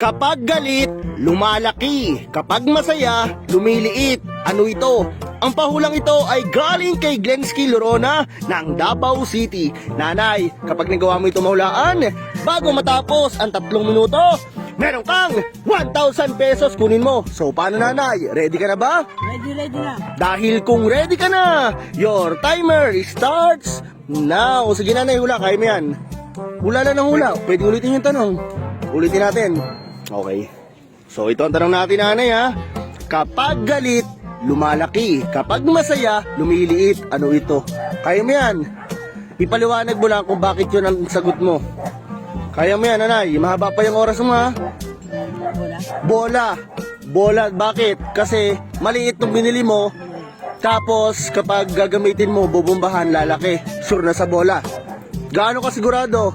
Kapag galit, lumalaki. Kapag masaya, lumiliit. Ano ito? Ang pahulang ito ay galing kay Glensky Lorona ng Davao City. Nanay, kapag nagawa mo ito mahulaan, bago matapos ang 3 minuto, meron kang 1,000 pesos kunin mo. So paano nanay? Ready ka na ba? Ready na. Dahil kung ready ka na, your timer starts now. Sige nanay, hula. Kaya mo yan. Hula lang ng hula. Pwede ulitin yung tanong. Ulitin natin. Okay. So ito ang tanong natin nanay ha. Kapag galit, lumalaki. Kapag masaya, lumiliit. Ano ito? Kaya mo yan. Ipaliwanag mo lang kung bakit yun ang sagot mo. Kaya mo yan nanay. Mahaba pa yung oras mo ha. Bola. Bola. Bakit? Kasi maliit nung binili mo. Tapos kapag gagamitin mo, bubumbahan, lalaki. Sure na sa bola. Gaano ka sigurado?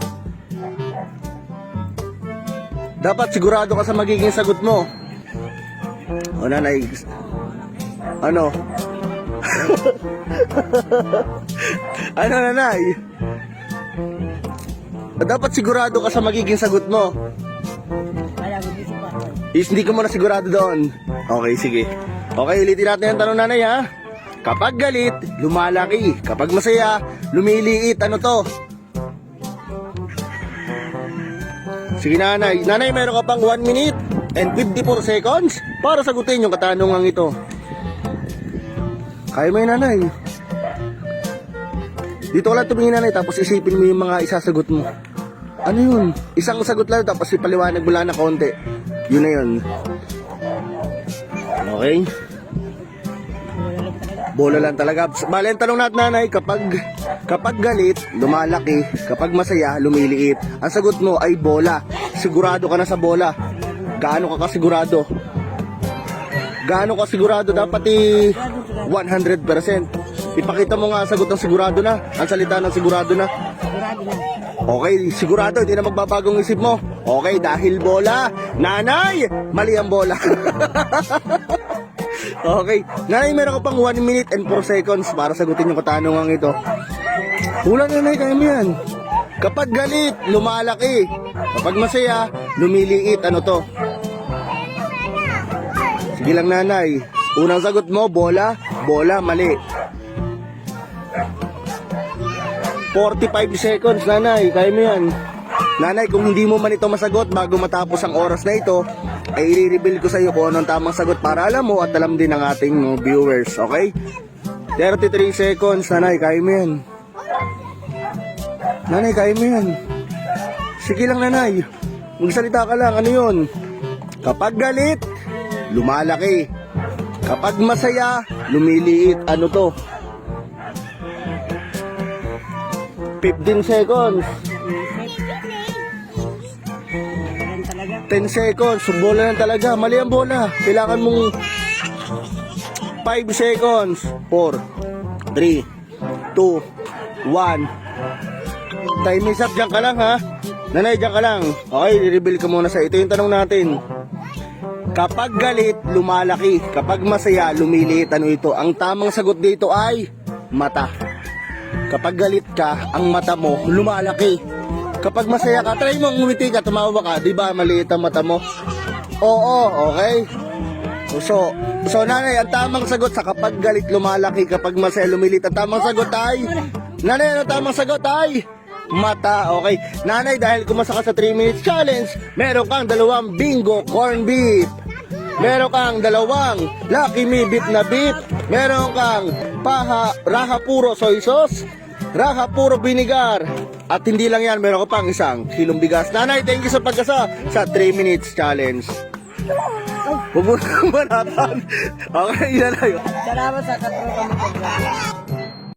Dapat sigurado ka sa magiging sagot mo. O nanay, ano? Ano nanay? Dapat sigurado ka sa magiging sagot mo. Wala ko isip ako. Hindi ka muna sigurado doon. Okay, sige. Okay, ulitin natin ang tanong nanay ha. Kapag galit, lumalaki. Kapag masaya, lumiliit. Ano to? Sige nanay. Nanay, meron ka pang 1 minute and 54 seconds para sagutin yung katanungan ito. Kaya mo yun nanay. Dito ka lang tumingin nanay, tapos isipin mo yung mga isasagot mo. Ano yun? Isang sagot lang, tapos ipaliwanag mo lang na konti. Yun na yun. Okay? Bola lang talaga. Bale, ang tanong natin nanay, kapag galit, lumalaki. Kapag masaya, lumiliit. Ang sagot mo ay bola. Sigurado ka na sa bola. Gaano ka kasigurado? Gaano ka sigurado? Dapat 100%. Ipakita mo nga ang sagot ng sigurado na. Ang salita ng sigurado na. Sigurado na. Okay, sigurado, hindi na magbabagong isip mo. Okay, dahil bola. Nanay, mali ang bola. Okay, nanay, meron ka pang 1 minute and 4 seconds para sagutin yung katanungan ito. Hula nanay, kaya mo yan. Kapag galit, lumalaki. Kapag masaya, lumiliit. Ano to? Sige lang nanay. Unang sagot mo, bola. Bola, mali. 45 seconds nanay, kaya mo yan. Nanay, kung hindi mo man ito masagot bago matapos ang oras na ito, ay i-reveal ko sa iyo kung anong tamang sagot para alam mo at alam din ng ating viewers, okay? 33 seconds, nanay, kaya mo yan. Nanay, kaya mo yan. Sige lang nanay, magsalita ka lang, ano yun? Kapag galit, lumalaki. Kapag masaya, lumiliit. Ano to? 15 seconds. 10 seconds. Bola lang talaga. Mali ang bola. Kailangan mong 5 seconds. 4, 3, 2, 1. Time is up. Diyan ka lang ha. Nanay, diyan ka lang. Okay, i-reveal ka muna sa ito yung tanong natin. Kapag galit, lumalaki. Kapag masaya, lumiliit. Ano ito? Ang tamang sagot dito ay mata. Kapag galit ka, ang mata mo lumalaki. Kapag masaya ka, try mo ngumiti ka, tumawa ka, di ba maliit ang mata mo? Oo, okay. So nanay, ang tamang sagot sa kapag galit, lumalaki. Kapag masaya, lumiliit. Ang tamang sagot ay nanay, ang tamang sagot ay mata. Okay. Nanay, dahil kumasa ka sa 3 minutes challenge, meron kang 2 bingo corn beef. Meron kang 2 Lucky Me beef na beef. Meron kang raha puro soy sauce, raha puro vinegar. At hindi lang yan, meron ka pang 1 kilong bigas. Nanay, thank you sa pagkasa sa 3 minutes challenge. Huwag mo na manatan. Okay, nanay. Salamat sa katulong kami.